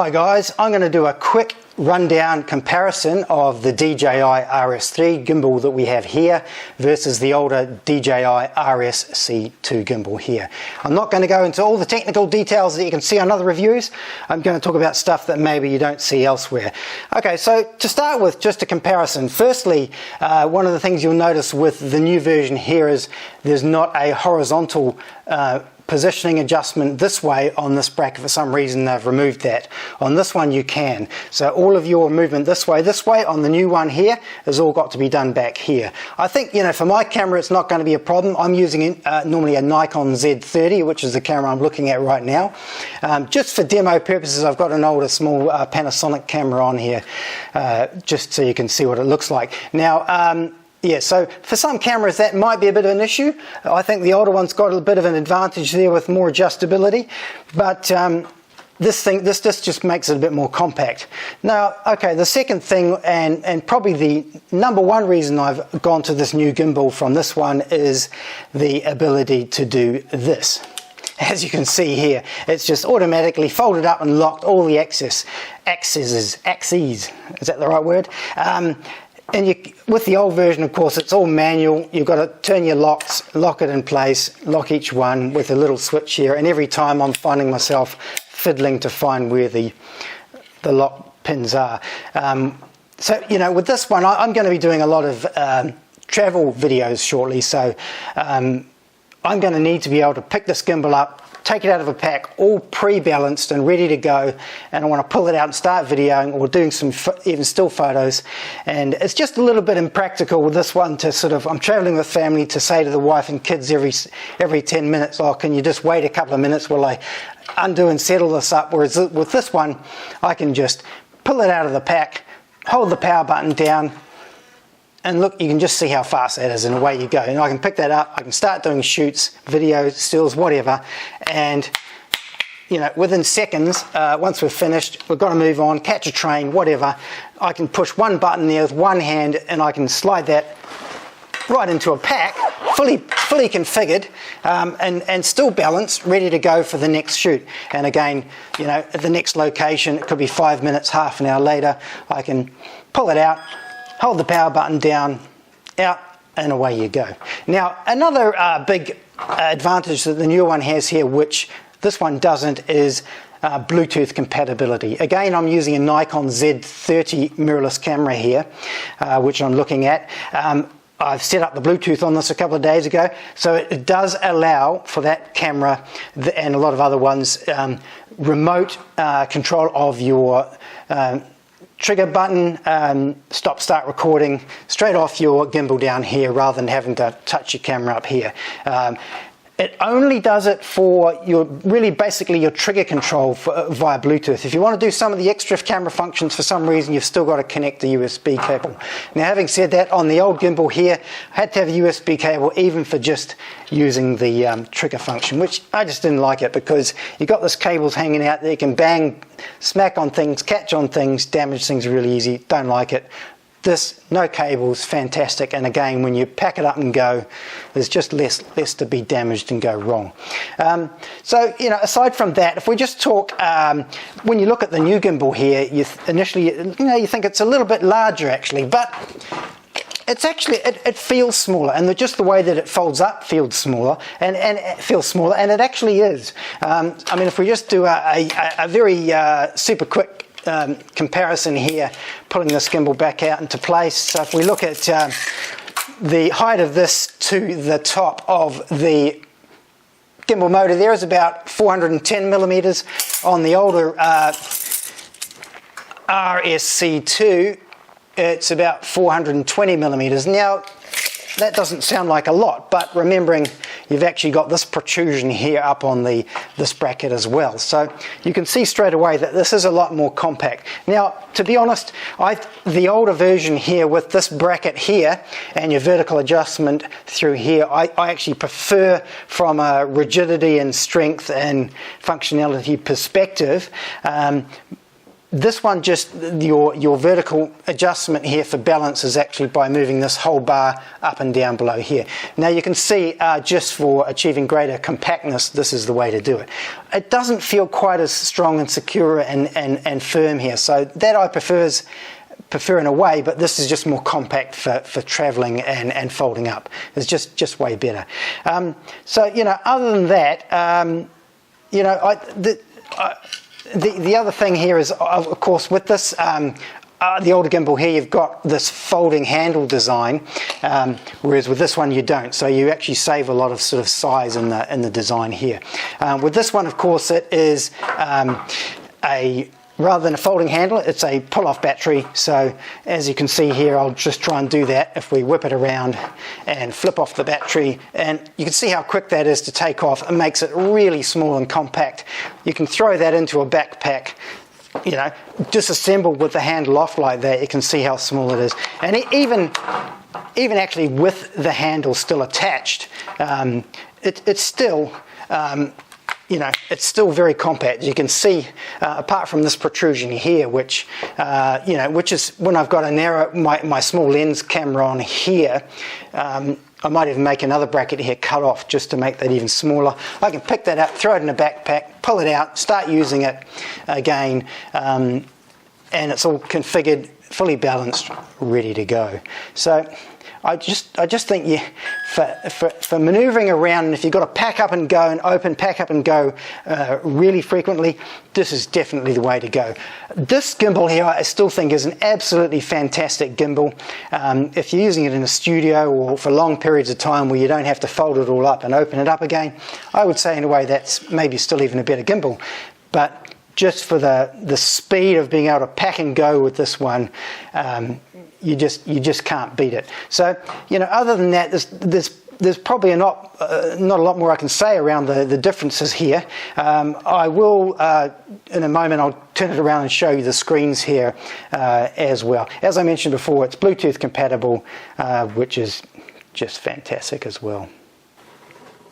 Hi guys, I'm going to do a quick rundown comparison of the DJI-RS3 gimbal that we have here versus the older DJI-RSC2 gimbal here. I'm not going to go into all the technical details that you can see on other reviews. I'm going to talk about stuff that maybe you don't see elsewhere. Okay, so to start with, just a comparison. Firstly, one of the things you'll notice with the new version here is there's not a horizontal positioning adjustment this way on this bracket. For some reason they've removed that. On this one you can. So all of your movement this way on the new one here has all got to be done back here. I think, you know, for my camera it's not going to be a problem. I'm using normally a Nikon Z30, which is the camera I'm looking at right now. Just for demo purposes, I've got an older small Panasonic camera on here, just so you can see what it looks like. Now, yeah, so for some cameras that might be a bit of an issue. I think the older one's got a bit of an advantage there with more adjustability, but this just makes it a bit more compact. Now, okay, the second thing, and probably the number one reason I've gone to this new gimbal from this one, is the ability to do this. As you can see here, it's just automatically folded up and locked all the axes, is that the right word? And with the old version, of course, it's all manual. You've got to turn your locks, lock it in place, lock each one with a little switch here. And every time I'm finding myself fiddling to find where the lock pins are. So, you know, with this one, I'm going to be doing a lot of travel videos shortly. So I'm going to need to be able to pick this gimbal up, take it out of a pack, all pre-balanced and ready to go, and I want to pull it out and start videoing or doing some even still photos. And it's just a little bit impractical with this one to sort of, I'm traveling with family, to say to the wife and kids every 10 minutes, oh, can you just wait a couple of minutes while I undo and settle this up? Whereas with this one, I can just pull it out of the pack, hold the power button down, and look, you can just see how fast that is, and away you go. And I can pick that up, I can start doing shoots, videos, stills, whatever, and you know, within seconds, once we're finished, we've got to move on, catch a train, whatever. I can push one button there with one hand, and I can slide that right into a pack, fully configured, and still balanced, ready to go for the next shoot. And again, you know, at the next location, it could be 5 minutes, half an hour later, I can pull it out, hold the power button down, out, and away you go. Now, another big advantage that the new one has here, which this one doesn't, is Bluetooth compatibility. Again, I'm using a Nikon Z30 mirrorless camera here, which I'm looking at. I've set up the Bluetooth on this a couple of days ago, so it does allow for that camera and a lot of other ones remote control of your trigger button, stop start recording straight off your gimbal down here rather than having to touch your camera up here. It only does it for your, really basically your trigger control via Bluetooth. If you want to do some of the extra camera functions, for some reason you've still got to connect the USB cable. Now, having said that, on the old gimbal here, I had to have a USB cable even for just using the trigger function, which I just didn't like it, because you've got this cables hanging out there, you can bang, smack on things, catch on things, damage things really easy. Don't like it. This, no cables, fantastic. And again, when you pack it up and go, there's just less to be damaged and go wrong. So, you know, aside from that, if we just talk, when you look at the new gimbal here, initially, you know, you think it's a little bit larger actually, but it's actually, it feels smaller, and just the way that it folds up feels smaller, and it feels smaller, and it actually is. I mean, if we just do a very super quick comparison here, pulling this gimbal back out into place. So if we look at the height of this to the top of the gimbal motor, there is about 410 millimeters. On the older RSC2, it's about 420 millimeters. Now, that doesn't sound like a lot, but remembering you've actually got this protrusion here up on this bracket as well. So you can see straight away that this is a lot more compact. Now, to be honest, the older version here with this bracket here and your vertical adjustment through here, I actually prefer, from a rigidity and strength and functionality perspective, this one, just your vertical adjustment here for balance is actually by moving this whole bar up and down below here. Now you can see just for achieving greater compactness, this is the way to do it. It doesn't feel quite as strong and secure and firm here, so that I prefer in a way, but this is just more compact for traveling and folding up. It's just way better. So, you know, other than that, you know, the other thing here is, of course, with this, the older gimbal here, you've got this folding handle design, whereas with this one you don't. So you actually save a lot of sort of size in the design here. With this one, of course, it is rather than a folding handle, it's a pull-off battery. So as you can see here, I'll just try and do that. If we whip it around and flip off the battery, and you can see how quick that is to take off. It makes it really small and compact. You can throw that into a backpack, you know, disassembled with the handle off like that. You can see how small it is. And even actually with the handle still attached, it's still you know, it's still very compact. You can see, apart from this protrusion here, which, you know, which is when I've got a narrow, my small lens camera on here, I might even make another bracket here cut off just to make that even smaller. I can pick that up, throw it in a backpack, pull it out, start using it again, and it's all configured, fully balanced, ready to go. So I just think for manoeuvring around, and if you've got to pack up and go and open, pack up and go really frequently, this is definitely the way to go. This gimbal here I still think is an absolutely fantastic gimbal. If you're using it in a studio or for long periods of time where you don't have to fold it all up and open it up again, I would say in a way that's maybe still even a better gimbal. But just for the speed of being able to pack and go with this one, you just can't beat it. So, you know, other than that, there's probably not a lot more I can say around the differences here. I will, in a moment, I'll turn it around and show you the screens here as well. As I mentioned before, it's Bluetooth compatible, which is just fantastic as well.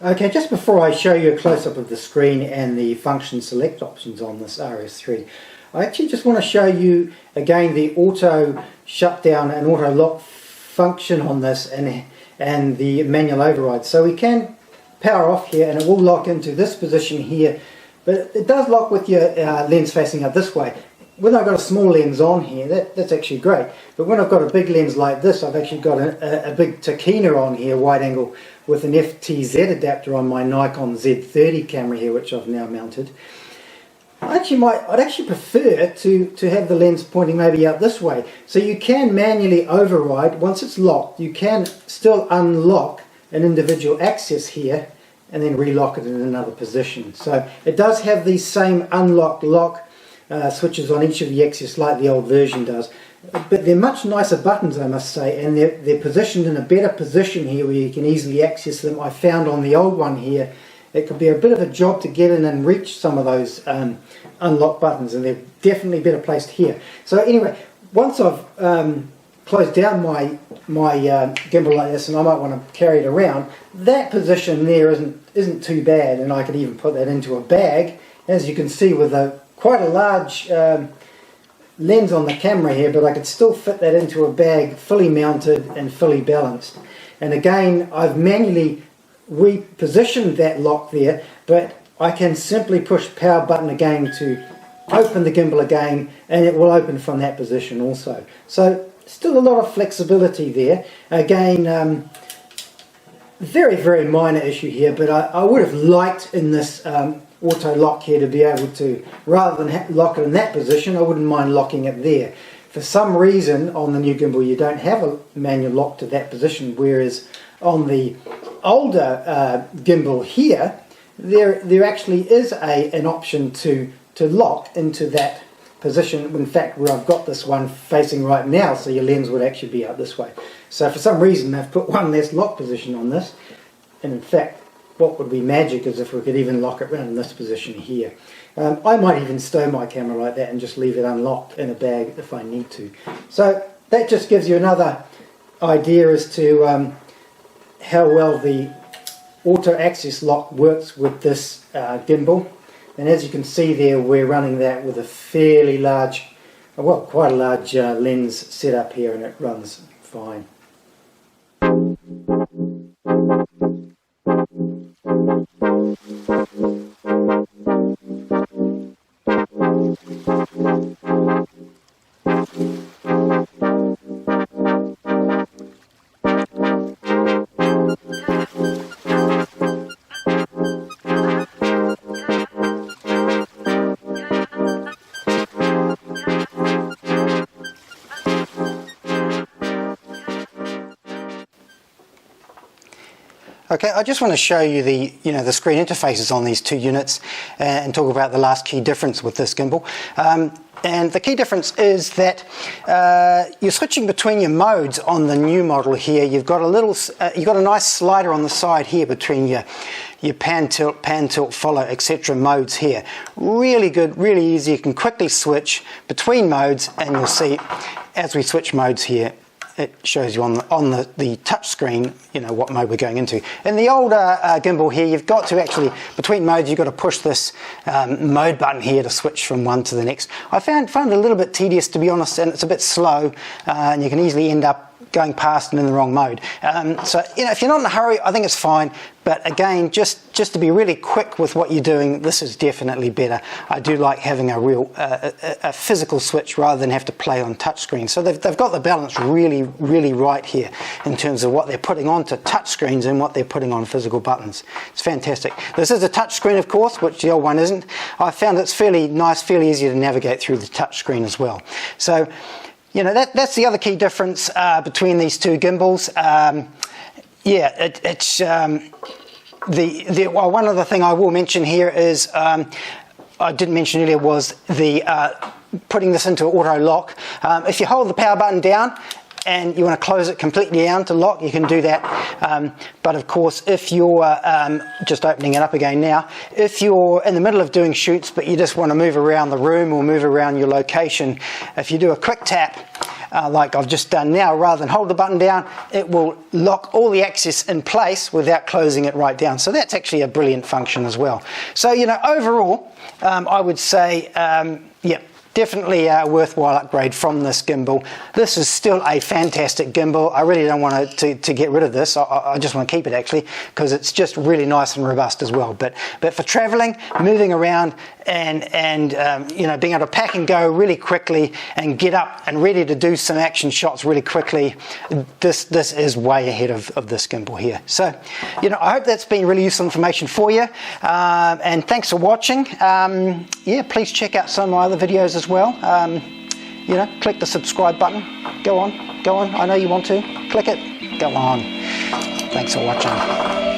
Okay, just before I show you a close-up of the screen and the function select options on this RS3, I actually just want to show you again the auto shutdown and auto lock function on this and the manual override. So we can power off here and it will lock into this position here, but it does lock with your lens facing up this way. When I've got a small lens on here, that's actually great, but when I've got a big lens like this, I've actually got a big Takina on here, wide angle, with an FTZ adapter on my Nikon Z30 camera here, which I've now mounted. I'd actually prefer to have the lens pointing maybe out this way. So you can manually override. Once it's locked, you can still unlock an individual axis here and then relock it in another position. So it does have these same unlock lock switches on each of the axes like the old version does. But they're much nicer buttons, I must say, and they're positioned in a better position here where you can easily access them. I found on the old one here, it could be a bit of a job to get in and reach some of those unlock buttons, and they're definitely better placed here. So anyway, once I've closed down my gimbal like this, and I might want to carry it around, that position there isn't too bad, and I could even put that into a bag, as you can see, with quite a large lens on the camera here, but I could still fit that into a bag fully mounted and fully balanced. And again, I've manually repositioned that lock there, but I can simply push power button again to open the gimbal again, and it will open from that position also. So still a lot of flexibility there. Again, very, very minor issue here, but I would have liked in this auto lock here to be able to, rather than lock it in that position, I wouldn't mind locking it there. For some reason on the new gimbal you don't have a manual lock to that position, whereas on the older gimbal here there actually is an option to lock into that position. In fact, where I've got this one facing right now, so your lens would actually be out this way. So for some reason they've put one less lock position on this, and in fact what would be magic is if we could even lock it around in this position here. I might even stow my camera like that and just leave it unlocked in a bag if I need to. So that just gives you another idea as to how well the auto axis lock works with this gimbal. And as you can see there, we're running that with a fairly large well, quite a large lens set up here, and it runs fine. Okay, I just want to show you the screen interfaces on these two units and talk about the last key difference with this gimbal. And the key difference is that you're switching between your modes on the new model here. You've got a nice slider on the side here between your pan tilt, follow, etc. modes here. Really good, really easy. You can quickly switch between modes, and you'll see as we switch modes here, it shows you on the touch screen, what mode we're going into. In the older gimbal here, you've got to actually, between modes, you've got to push this mode button here to switch from one to the next. I found it a little bit tedious, to be honest, and it's a bit slow, and you can easily end up going past and in the wrong mode. So if you're not in a hurry, I think it's fine. But again, just to be really quick with what you're doing, this is definitely better. I do like having a real a physical switch rather than have to play on touchscreen. So they've got the balance really, really right here in terms of what they're putting onto touchscreens and what they're putting on physical buttons. It's fantastic. This is a touchscreen, of course, which the old one isn't. I found it's fairly nice, fairly easy to navigate through the touchscreen as well. So that's the other key difference between these two gimbals. One other thing I will mention here is I didn't mention earlier was the putting this into auto lock. If you hold the power button down and you want to close it completely down to lock, you can do that. But of course, if you're just opening it up again now, if you're in the middle of doing shoots but you just want to move around the room or move around your location, if you do a quick tap like I've just done now, rather than hold the button down, it will lock all the access in place without closing it right down. So that's actually a brilliant function as well. So overall, I would say definitely a worthwhile upgrade from this gimbal. This is still a fantastic gimbal. I really don't want to get rid of this. I just want to keep it, actually, because it's just really nice and robust as well. But for traveling, moving around, and being able to pack and go really quickly and get up and ready to do some action shots really quickly, this is way ahead of this gimbal here. So I hope that's been really useful information for you, and thanks for watching. Please check out some of my other videos as well. Click the subscribe button. Go on, I know you want to click it. Go on. Thanks for watching.